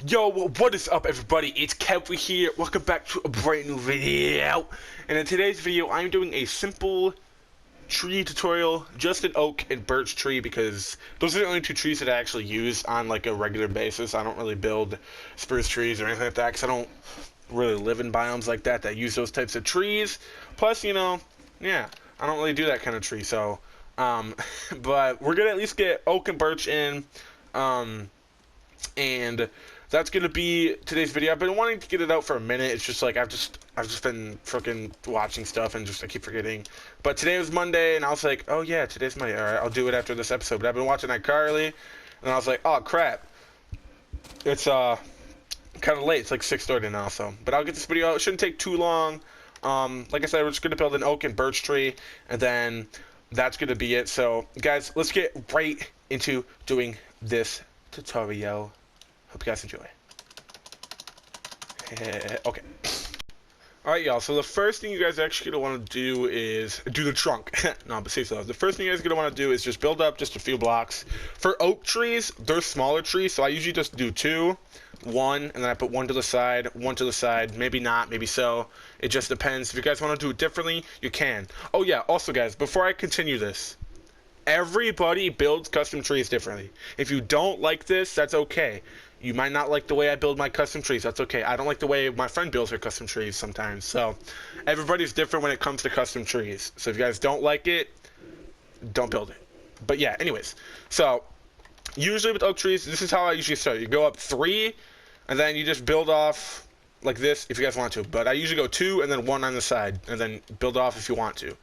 Yo, what is up, everybody? It's Kevwie here. Welcome back to a brand new video. And in today's video, I'm doing a simple tree tutorial, just an oak and birch tree, because those are the only two trees that I actually use on like a regular basis. I don't really build spruce trees or anything like that, because I don't really live in biomes like that use those types of trees. Plus, yeah, I don't really do that kind of tree. So, but we're gonna at least get oak and birch in, and that's gonna be today's video. I've been wanting to get it out for a minute. It's just like I've just been freaking watching stuff and just I keep forgetting. But today was Monday, and I was like, oh yeah, today's Monday. All right, I'll do it after this episode. But I've been watching iCarly, and I was like, oh crap, it's kind of late. It's like 6:30 now. So, but I'll get this video out. It shouldn't take too long. Like I said, we're just gonna build an oak and birch tree, and then that's gonna be it. So, guys, let's get right into doing this tutorial. Hope you guys enjoy. Okay. Alright, y'all. So the first thing you guys are actually going to want to do is do the trunk. No, but seriously, the first thing you guys are going to want to do is just build up just a few blocks. For oak trees, they're smaller trees, so I usually just do one, and then I put one to the side, maybe not, maybe so. It just depends. If you guys want to do it differently, you can. Oh yeah, also guys, before I continue this, everybody builds custom trees differently. If you don't like this, that's okay. You might not like the way I build my custom trees. That's okay. I don't like the way my friend builds her custom trees sometimes. So everybody's different when it comes to custom trees. So if you guys don't like it, don't build it. But yeah, anyways. So usually with oak trees, this is how I usually start. You go up 3, and then you just build off like this if you guys want to. But I usually go 2 and then 1 on the side, and then build off if you want to.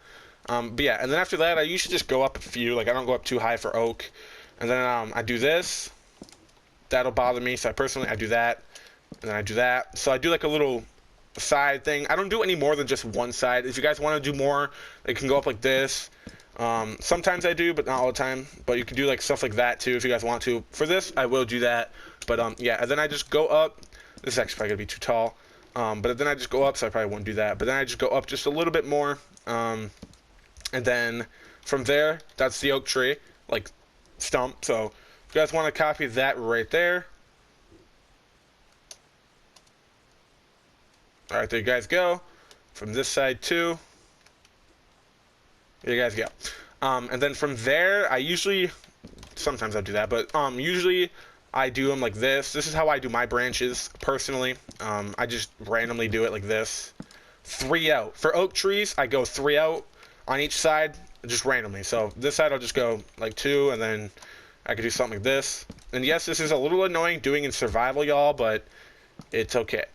But yeah, and then after that, I usually just go up a few. Like I don't go up too high for oak. And then I do this. That'll bother me, so I do that, and then I do that. So I do like a little side thing. I don't do any more than just one side. If you guys want to do more, it can go up like this. Sometimes I do, but not all the time. But you can do like stuff like that too if you guys want to. For this, I will do that. But yeah, and then I just go up. This is actually probably gonna be too tall. But then I just go up, so I probably won't do that. But then I just go up just a little bit more. And then from there, that's the oak tree, like stump. So if you guys want to copy that right there. Alright, there you guys go. From this side too. There you guys go. And then from there, sometimes I do that, but usually I do them like this. This is how I do my branches personally. I just randomly do it like this. 3 out. For oak trees, I go 3 out on each side, just randomly. So this side I'll just go like 2, and then I could do something like this. And yes, this is a little annoying doing in survival, y'all, but it's okay.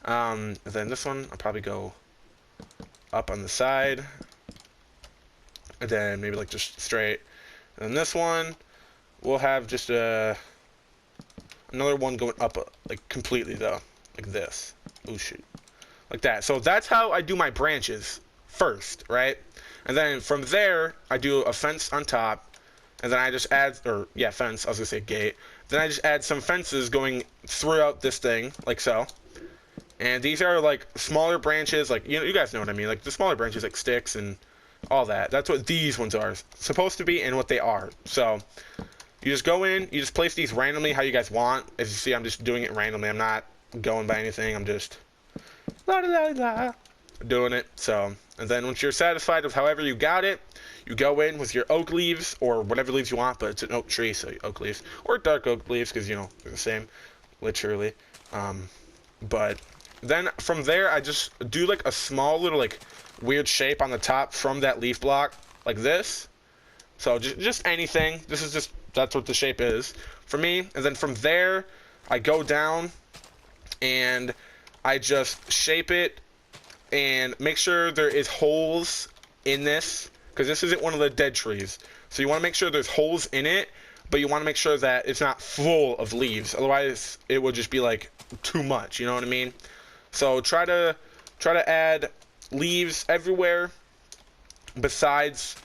And then this one, I'll probably go up on the side. And then maybe like just straight. And then this one, we'll have just another one going up like completely though. Like this. Oh shoot. Like that. So that's how I do my branches first, right? And then from there, I do a fence on top. And then I just add, fence, I was going to say gate. Then I just add some fences going throughout this thing, like so. And these are like smaller branches, like, you guys know what I mean. Like the smaller branches, like sticks and all that. That's what these ones are supposed to be and what they are. So you just go in, you just place these randomly how you guys want. As you see, I'm just doing it randomly. I'm not going by anything. I'm just doing it. So, and then once you're satisfied with however you got it, you go in with your oak leaves, or whatever leaves you want, but it's an oak tree, so oak leaves. Or dark oak leaves, because, they're the same, literally. But then from there, I just do, like, a small little, like, weird shape on the top from that leaf block, like this. So just anything. That's what the shape is for me. And then from there, I go down, and I just shape it, and make sure there is holes in this. Because this isn't one of the dead trees. So you want to make sure there's holes in it, but you want to make sure that it's not full of leaves. Otherwise, it will just be like too much, you know what I mean? So try to add leaves everywhere besides,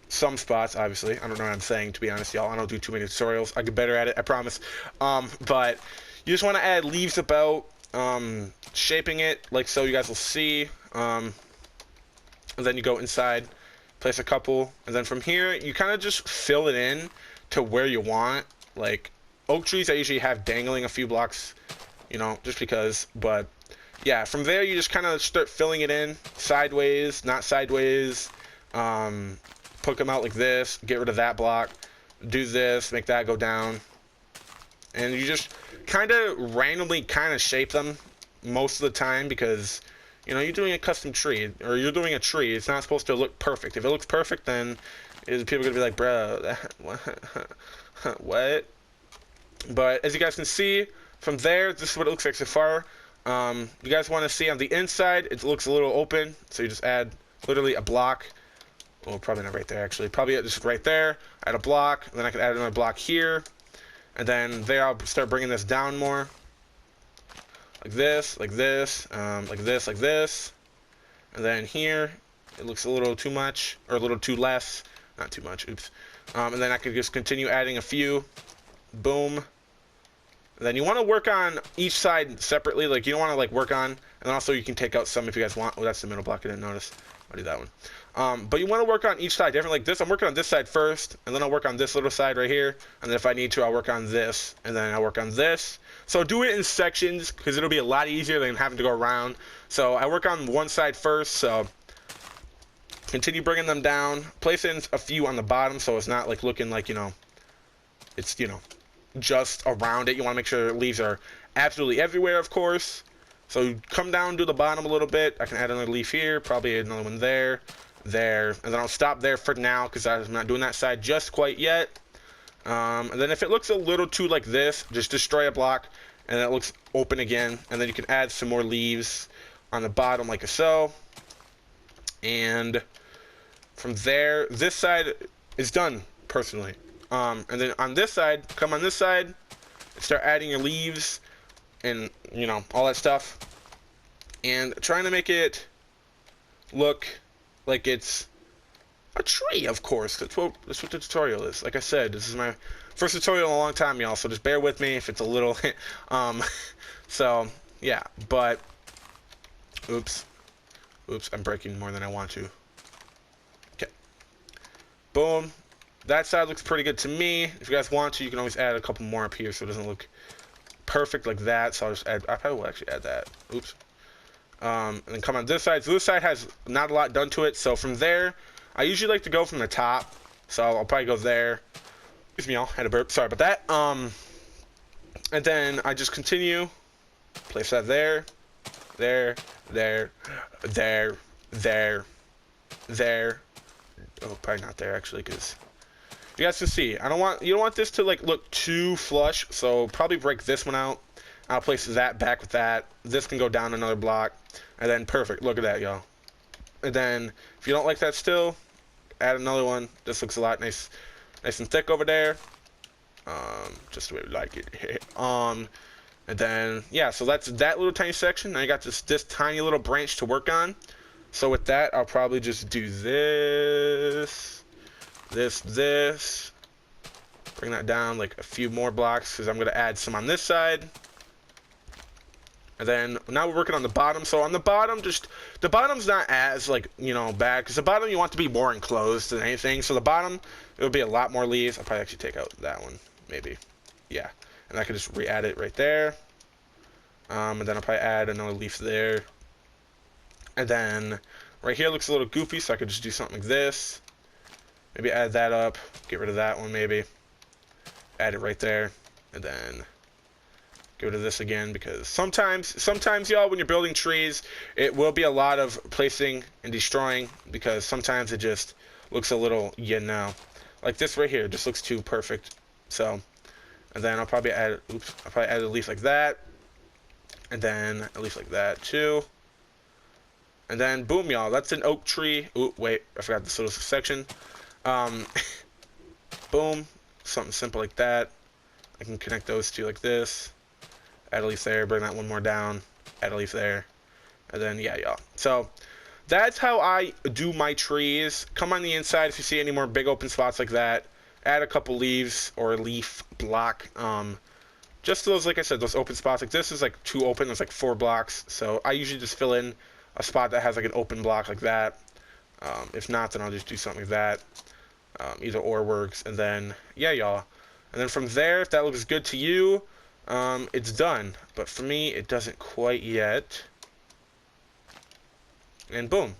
some spots, obviously. I don't know what I'm saying, to be honest, y'all. I don't do too many tutorials. I get better at it, I promise. But you just want to add leaves about, shaping it like so you guys will see. And then you go inside, place a couple, and then from here, you kind of just fill it in to where you want, like oak trees I usually have dangling a few blocks, you know, just because. But yeah, from there you just kind of start filling it in sideways, not sideways. Poke them out like this, get rid of that block, do this, make that go down, and you just kind of randomly kind of shape them most of the time, because you know you're doing a custom tree, or you're doing a tree. It's not supposed to look perfect. If it looks perfect, then people are gonna be like, bro, what? But as you guys can see from there, this is what it looks like so far. You guys want to see on the inside, it looks a little open, so you just add literally a block. Well, probably not right there, actually. Probably just right there. Add a block, and then I can add another block here. And then there I'll start bringing this down more. Like this, like this, like this, like this. And then here, it looks a little too much, or a little too less. Not too much, oops. And then I could just continue adding a few. Boom. And then you want to work on each side separately. Like, you don't want to, like, work on... And also, you can take out some if you guys want. Oh, that's the middle block. I didn't notice. I'll do that one. But you want to work on each side different. Like this, I'm working on this side first, and then I'll work on this little side right here. And then if I need to, I'll work on this, and then I'll work on this. So do it in sections, because it'll be a lot easier than having to go around. So I work on one side first, so... Continue bringing them down. Place in a few on the bottom, so it's not, like, looking like, you know... It's, you know... just around it. You want to make sure leaves are absolutely everywhere, of course. So you come down to the bottom a little bit. I can add another leaf here, probably another one there, and then I'll stop there for now because I'm not doing that side just quite yet. And then if it looks a little too like this, just destroy a block, and then it looks open again, and then you can add some more leaves on the bottom like so. And from there, this side is done personally. And then on this side, come on this side, and start adding your leaves and, you know, all that stuff. And trying to make it look like it's a tree, of course. That's what the tutorial is. Like I said, this is my first tutorial in a long time, y'all, so just bear with me if it's a little... so, yeah, but... Oops, I'm breaking more than I want to. Okay. Boom. That side looks pretty good to me. If you guys want to, you can always add a couple more up here so it doesn't look perfect like that. So I'll just add, I probably will actually add that. Oops. And then come on this side. So this side has not a lot done to it. So from there, I usually like to go from the top. So I'll probably go there. Excuse me, y'all. Had a burp. Sorry about that. And then I just continue. Place that there. There. Oh, probably not there actually, because you guys can see. You don't want this to like look too flush, so probably break this one out. I'll place that back with that. This can go down another block, and then perfect. Look at that, y'all. And then if you don't like that still, add another one. This looks a lot nice and thick over there. Just the way we like it. And then yeah, so that's that little tiny section. Now you got this tiny little branch to work on. So with that, I'll probably just do this. Bring that down like a few more blocks because I'm going to add some on this side. And then now we're working on the bottom. So on the bottom, the bottom's not as like, you know, bad, because the bottom you want to be more enclosed than anything. So the bottom, it'll be a lot more leaves. I'll probably actually take out that one, maybe. Yeah. And I can just re-add it right there. And then I'll probably add another leaf there. And then right here looks a little goofy, so I could just do something like this. Maybe add that up. Get rid of that one, maybe. Add it right there. And then get rid of this again, because sometimes, y'all, when you're building trees, it will be a lot of placing and destroying, because sometimes it just looks a little, you know, like this right here just looks too perfect. So, and then I'll probably add a leaf like that. And then a leaf like that, too. And then, boom, y'all, that's an oak tree. Ooh, wait, I forgot this little section. Boom, something simple like that. I can connect those two like this. Add a leaf there, bring that one more down. Add a leaf there. And then, yeah, y'all. So, that's how I do my trees. Come on the inside if you see any more big open spots like that. Add a couple leaves or a leaf block. Just those, like I said, those open spots. Like this is like too open. There's like 4 blocks. So I usually just fill in a spot that has like an open block like that. If not, then I'll just do something like that. Either or works. And then, yeah, y'all. And then from there, if that looks good to you, it's done. But for me, it doesn't quite yet. And boom.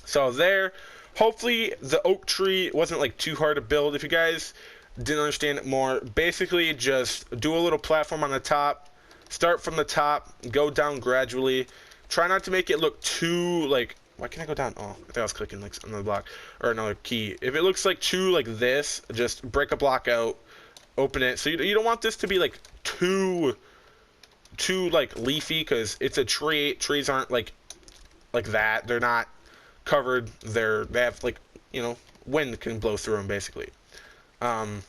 So there, hopefully the oak tree wasn't like too hard to build. If you guys didn't understand it more, basically just do a little platform on the top, start from the top, go down gradually. Try not to make it look too like, why can't I go down? Oh, I think I was clicking like another block or another key. If it looks like too like this, just break a block out, open it. So you don't want this to be like too like leafy, because it's a tree. Trees aren't like that. They're not covered. They have like, you know, wind can blow through them basically. And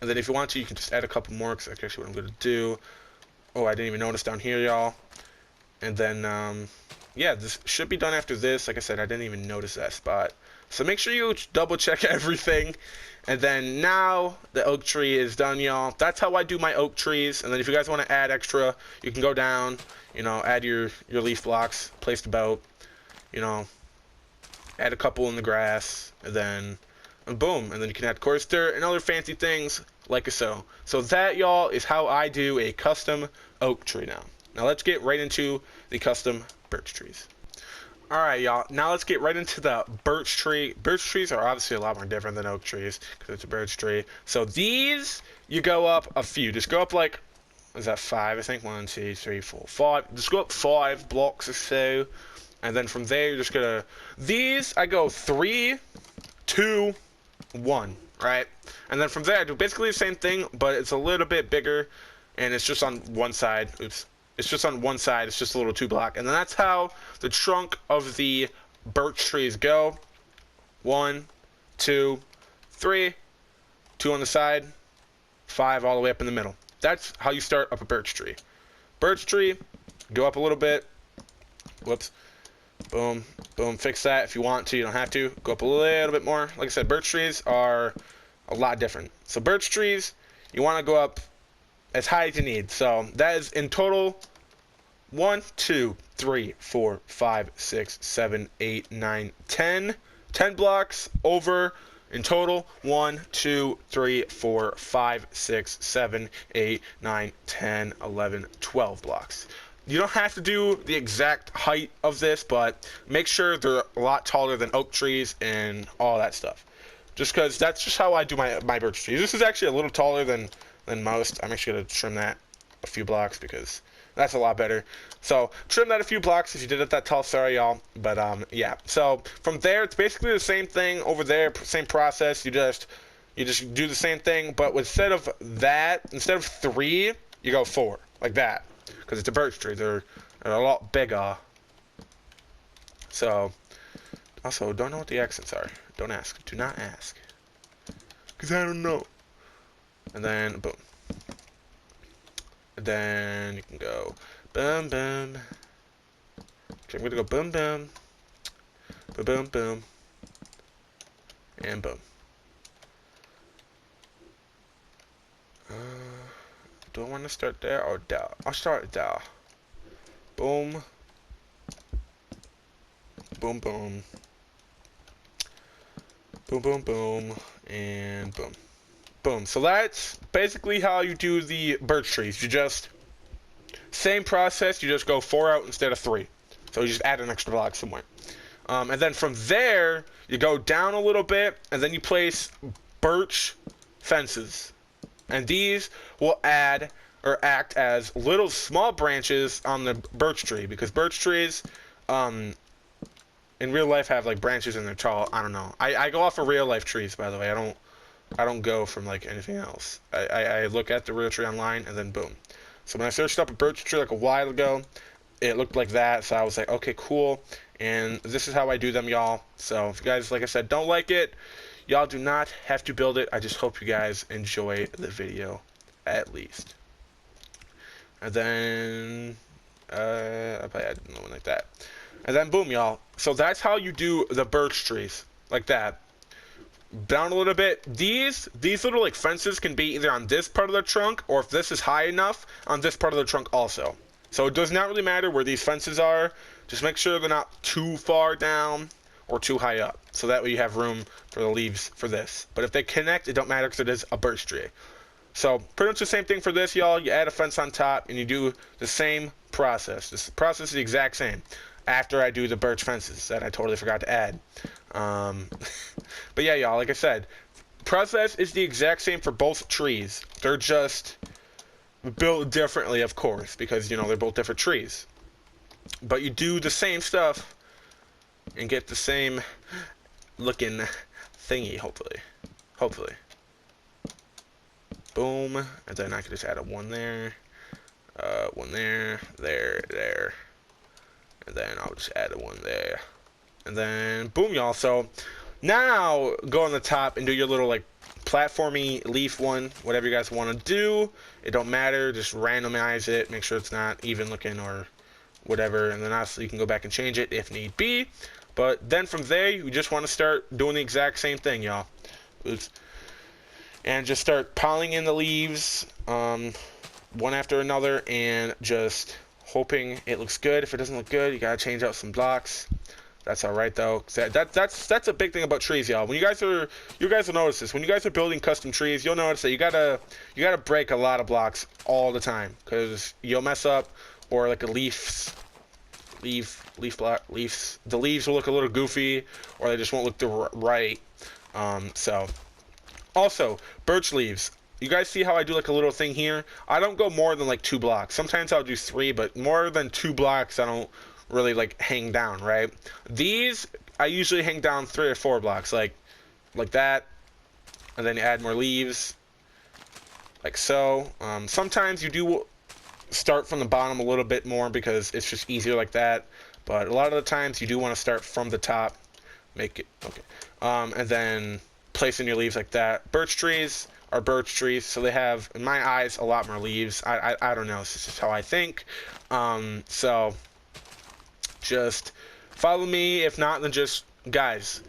then if you want to, you can just add a couple more, because that's actually what I'm going to do. Oh, I didn't even notice down here, y'all. And then, yeah, this should be done after this. Like I said, I didn't even notice that spot. So make sure you double check everything. And then now the oak tree is done, y'all. That's how I do my oak trees. And then if you guys want to add extra, you can go down, you know, add your leaf blocks placed about, you know, add a couple in the grass, and then boom, and then you can add coarse dirt and other fancy things like so. So that, y'all, is how I do a custom oak tree now. Now let's get right into the custom birch trees. Alright, y'all, now let's get right into the birch tree. Birch trees are obviously a lot more different than oak trees, because it's a birch tree. So these, you go up a few. Just go up like, is that 5? I think 1, 2, 3, 4, 5. Just go up 5 blocks or so. And then from there, you're just gonna, these, I go 3, 2, 1, right? And then from there, I do basically the same thing, but it's a little bit bigger, and it's just on one side. Oops. It's just on one side. It's just a little 2 block. And then that's how the trunk of the birch trees go. 1, 2, 3, 2 on the side, 5 all the way up in the middle. That's how you start up a birch tree. Birch tree, go up a little bit. Whoops. Boom, boom, fix that if you want to. You don't have to. Go up a little bit more. Like I said, birch trees are a lot different. So birch trees, you want to go up as high as you need. So that is in total 1, 2, 3, 4, 5, 6, 7, 8, 9, 10. 10 blocks over in total. 1, 2, 3, 4, 5, 6, 7, 8, 9, 10, 11, 12 blocks. You don't have to do the exact height of this, but make sure they're a lot taller than oak trees and all that stuff. Just because that's just how I do my birch trees. This is actually a little taller than most. I'm actually going to trim that a few blocks because that's a lot better. So trim that a few blocks if you did it that tall. Sorry, y'all. But yeah. So from there, it's basically the same thing over there. Same process. You just do the same thing, but instead of 3, you go 4 like that. Because it's a birch tree, they're a lot bigger. So, also, don't know what the accents are. Don't ask. Do not ask. Because I don't know. And then, boom. And then you can go boom, boom. Okay, I'm going to go boom, boom. Boom, boom, boom. And boom. Do I want to start there or there? I'll start there. Boom. Boom, boom. Boom, boom, boom. And boom. Boom. So that's basically how you do the birch trees. You just, same process, you just go 4 out instead of 3. So you just add an extra block somewhere. And then from there, you go down a little bit, and then you place birch fences. And these will add or act as little small branches on the birch tree, because birch trees in real life have like branches and they're tall. I don't know. I go off of real life trees, by the way. I don't go from like anything else. I look at the real tree online and then boom. So when I searched up a birch tree like a while ago, it looked like that. So I was like, okay, cool. And this is how I do them, y'all. So if you guys, like I said, don't like it, y'all do not have to build it. I just hope you guys enjoy the video, at least. And then, I probably added another one like that. And then boom, y'all. So that's how you do the birch trees, like that. Down a little bit. These little like fences can be either on this part of the trunk, or if this is high enough, on this part of the trunk also. So it does not really matter where these fences are. Just make sure they're not too far down or too high up, so that way you have room for the leaves for this. But if they connect, it don't matter because it is a birch tree. So pretty much the same thing for this, y'all. You add a fence on top, and you do the same process. This process is the exact same after I do the birch fences that I totally forgot to add. But yeah, y'all, like I said, process is the exact same for both trees. They're just built differently, of course, because, you know, they're both different trees. But you do the same stuff and get the same looking thingy, hopefully. Hopefully. Boom. And then I can just add a one there. One there. There. And then I'll just add a one there. And then, boom, y'all. So, now, go on the top and do your little, like, platformy leaf one. Whatever you guys want to do. It don't matter. Just randomize it. Make sure it's not even looking or whatever. And then, obviously, you can go back and change it if need be. But then from there, you just want to start doing the exact same thing, y'all. And just start piling in the leaves one after another and just hoping it looks good. If it doesn't look good, you gotta change out some blocks. That's all right though. That's a big thing about trees, y'all. When you guys will notice this. When you guys are building custom trees, you'll notice that you gotta break a lot of blocks all the time because you'll mess up, or like the leaves the leaves will look a little goofy, or they just won't look right. So also birch leaves. You guys see how I do like a little thing here? I don't go more than like 2 blocks. Sometimes I'll do 3, but more than 2 blocks I don't really like hang down, right? These I usually hang down 3 or 4 blocks, like that, and then you add more leaves, like so. Sometimes you do start from the bottom a little bit more because it's just easier like that, but a lot of the times you do want to start from the top, make it okay, and then place in your leaves like that. Birch trees are birch trees, so they have, in my eyes, a lot more leaves. I don't know, this is just how I think. So just follow me. If not, then just, guys,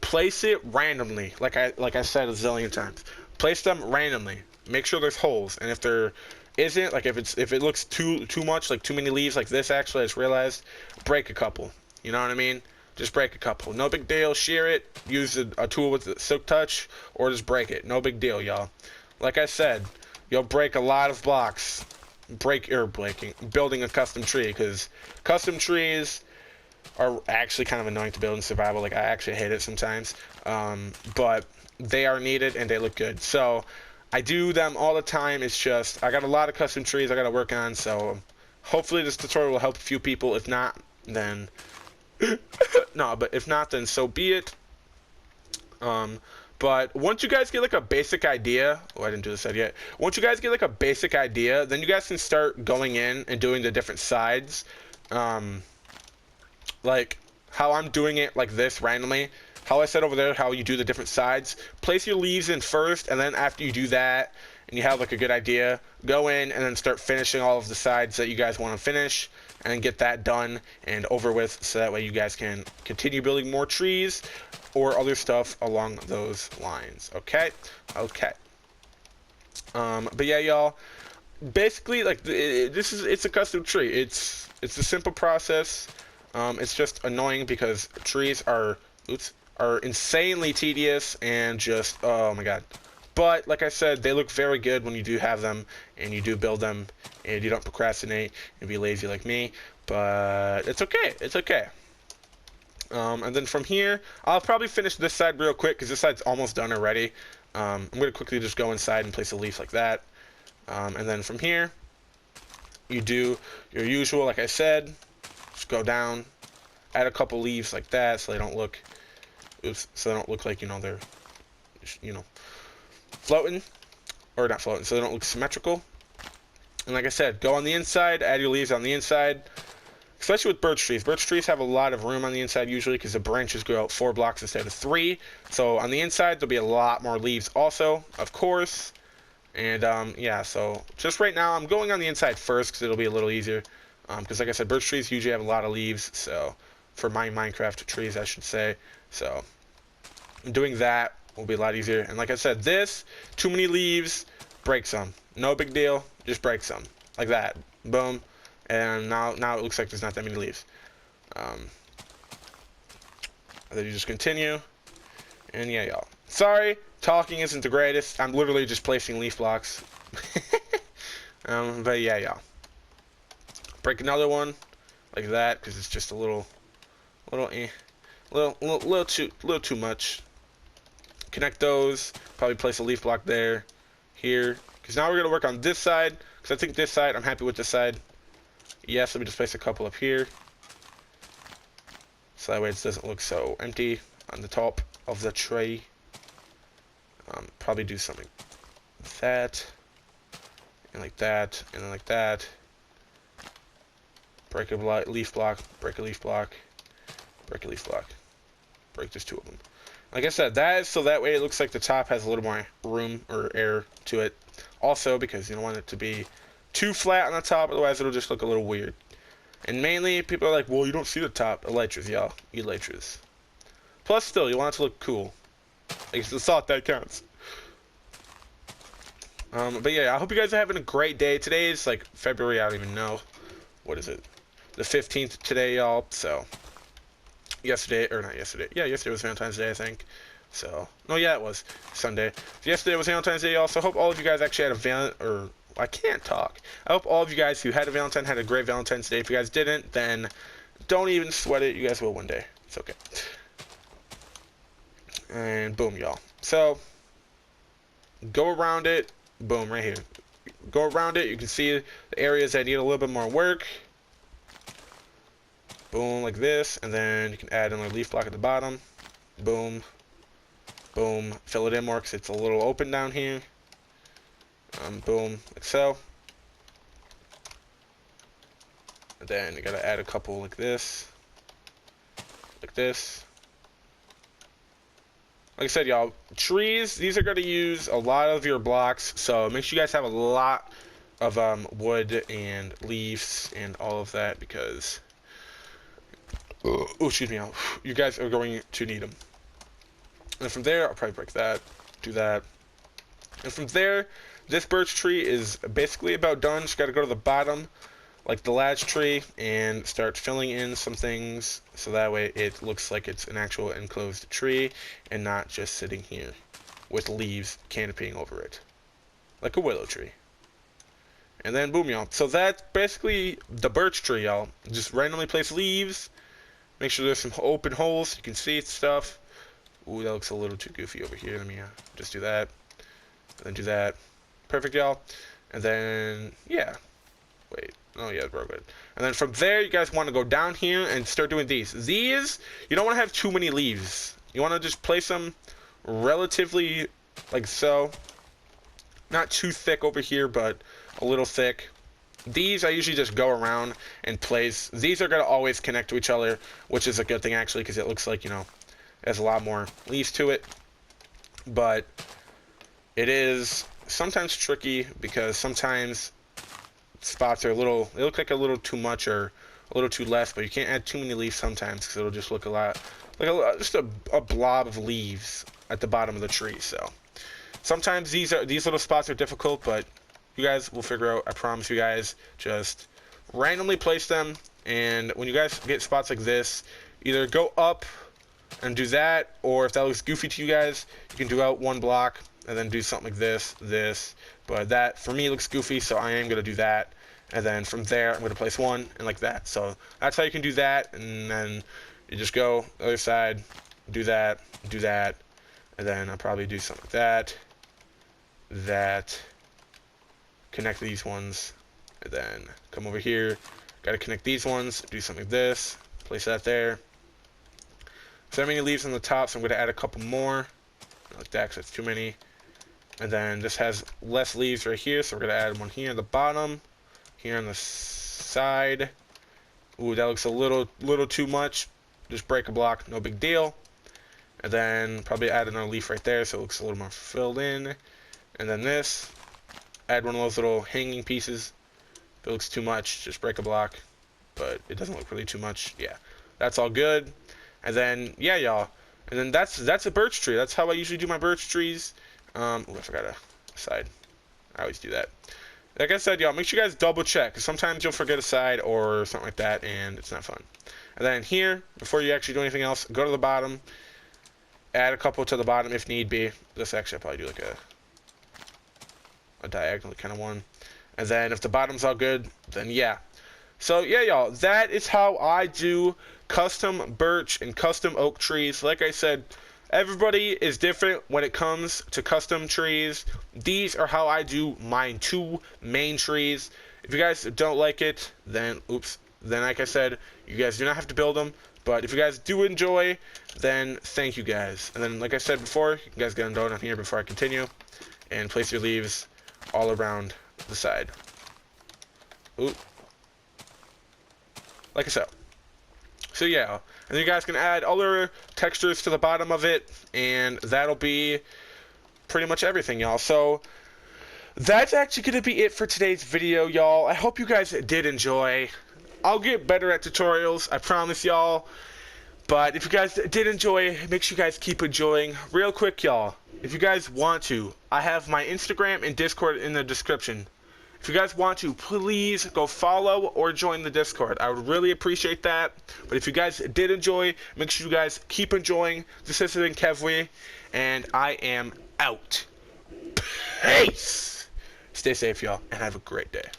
place it randomly, like I said a zillion times. Place them randomly. Make sure there's holes, and if there isn't, like if it looks too much, like too many leaves like this, actually I just realized, break a couple. You know what I mean? Just break a couple. No big deal. Shear it. Use a tool with the silk touch, or just break it. No big deal, y'all. Like I said, you'll break a lot of blocks. Building a custom tree, because custom trees are actually kind of annoying to build in survival. Like I actually hate it sometimes, but they are needed and they look good. So I do them all the time. It's just I got a lot of custom trees I got to work on. So hopefully this tutorial will help a few people. If not, then no, but if not, then so be it. But once you guys get like a basic idea, oh, I didn't do this side yet. Once you guys get like a basic idea, then you guys can start going in and doing the different sides. Like how I'm doing it like this randomly. How I said over there, how you do the different sides. Place your leaves in first, and then after you do that, and you have like a good idea, go in and then start finishing all of the sides that you guys want to finish, and get that done and over with, so that way you guys can continue building more trees or other stuff along those lines. Okay. But yeah, y'all, basically, like, it's a custom tree. It's a simple process. It's just annoying because trees are insanely tedious and just, oh my god. But like I said, they look very good when you do have them and you do build them and you don't procrastinate and be lazy like me. But it's okay. It's okay. And then from here, I'll probably finish this side real quick because this side's almost done already. I'm going to quickly just go inside and place a leaf like that. And then from here, you do your usual, like I said, just go down, add a couple leaves like that so they don't look, like, you know, they're, you know, floating, or not floating, so they don't look symmetrical. And like I said, go on the inside, add your leaves on the inside. Especially with birch trees. Birch trees have a lot of room on the inside usually because the branches go out 4 blocks instead of 3. So on the inside, there'll be a lot more leaves also, of course. And yeah, so just right now, I'm going on the inside first because it'll be a little easier. Because like I said, birch trees usually have a lot of leaves. So for my Minecraft trees, I should say. So doing that will be a lot easier. And like I said, this, too many leaves, break some. No big deal, just break some. Like that. Boom. And now it looks like there's not that many leaves. And then you just continue. And yeah, y'all. Sorry, Talking isn't the greatest. I'm literally just placing leaf blocks. But yeah, y'all. Break another one like that because it's just a little too much. Connect those. Probably place a leaf block there, here. Because now we're gonna work on this side. Because I think this side, I'm happy with this side. Yes, let me just place a couple up here. So that way it doesn't look so empty on the top of the tray. Probably do something like that, and like that, and then like that. Break a leaf block, break a leaf block, break a leaf block. Break just two of them. Like I said, that is so that way it looks like the top has a little more room or air to it. Also, because you don't want it to be too flat on the top, otherwise it'll just look a little weird. And mainly, people are like, well, you don't see the top. Elytras, y'all. Elytras. Plus, still, you want it to look cool. Like, it's the thought that counts. But yeah, I hope you guys are having a great day. Today is, like, February, I don't even know. What is it? The 15th today, y'all. So, yesterday, or not yesterday. Yeah, yesterday was Valentine's Day, I think. So, no, yeah, it was Sunday. Yesterday was Valentine's Day, y'all. So, I hope all of you guys actually had a I can't talk. I hope all of you guys who had a Valentine had a great Valentine's Day. If you guys didn't, then don't even sweat it. You guys will one day. It's okay. And boom, y'all. So, go around it. Boom, right here. Go around it. You can see the areas that need a little bit more work. Boom, like this. And then you can add another leaf block at the bottom. Boom. Boom. Fill it in more because it's a little open down here. Boom, like so. And then you gotta add a couple like this. Like this. Like I said, y'all, trees, these are gonna use a lot of your blocks, so make sure you guys have a lot of wood and leaves and all of that because, oh, excuse me, you guys are going to need them. And from there, I'll probably break that, do that. And from there, this birch tree is basically about done. Just got to go to the bottom, like the latch tree, and start filling in some things so that way it looks like it's an actual enclosed tree and not just sitting here with leaves canopying over it, like a willow tree. And then boom, y'all. So that's basically the birch tree, y'all. Just randomly place leaves. Make sure there's some open holes so you can see stuff. Ooh, that looks a little too goofy over here. Let me just do that. And then do that. Perfect, y'all. And then, yeah. Wait. Oh, yeah, broke it. And then from there, you guys want to go down here and start doing these. These, you don't want to have too many leaves. You want to just place them relatively like so. Not too thick over here, but a little thick. These, I usually just go around and place. These are going to always connect to each other, which is a good thing, actually, because it looks like, you know, there's a lot more leaves to it. But it is sometimes tricky because sometimes spots are they look like a little too much or a little too less, but you can't add too many leaves sometimes because it'll just look just a blob of leaves at the bottom of the tree. So sometimes these little spots are difficult, but you guys will figure out. I promise you guys. Just randomly place them, and when you guys get spots like this, either go up and do that, or if that looks goofy to you guys, you can do out one block and then do something like this. But that, for me, looks goofy, so I am going to do that. And then from there, I'm going to place one and like that. So that's how you can do that. And then you just go the other side, do that, and then I'll probably do something like that, connect these ones, and then come over here, got to connect these ones, do something like this, place that there. So many leaves on the top, so I'm going to add a couple more, like that, because that's too many. And then this has less leaves right here, so we're going to add one here on the bottom, here on the side. Ooh, that looks a little too much. Just break a block, no big deal. And then probably add another leaf right there, so it looks a little more filled in. And then this, add one of those little hanging pieces. If it looks too much, just break a block. But it doesn't look really too much. Yeah, that's all good. And then, yeah, y'all. And then that's a birch tree. That's how I usually do my birch trees. Oh, I forgot a side. I always do that. Like I said, y'all, make sure you guys double check, because sometimes you'll forget a side or something like that, and it's not fun. And then here, before you actually do anything else, go to the bottom, add a couple to the bottom if need be. This actually I'll probably do like a diagonal kind of one. And then if the bottom's all good, then yeah. So yeah, y'all, that is how I do custom birch and custom oak trees. Like I said, everybody is different when it comes to custom trees. These are how I do my 2 main trees. If you guys don't like it, then then like I said, you guys do not have to build them. But if you guys do enjoy, then thank you guys. And then like I said before, you guys get a donut here before I continue. And place your leaves all around the side. Oop. Like I said. So yeah, and you guys can add other textures to the bottom of it, and that'll be pretty much everything, y'all. So that's actually going to be it for today's video, y'all. I hope you guys did enjoy. I'll get better at tutorials, I promise y'all. But if you guys did enjoy, make sure you guys keep enjoying. Real quick, y'all, if you guys want to, I have my Instagram and Discord in the description. If you guys want to, please go follow or join the Discord. I would really appreciate that. But if you guys did enjoy, make sure you guys keep enjoying. This has been Kevwie, and I am out. Peace! Stay safe, y'all, and have a great day.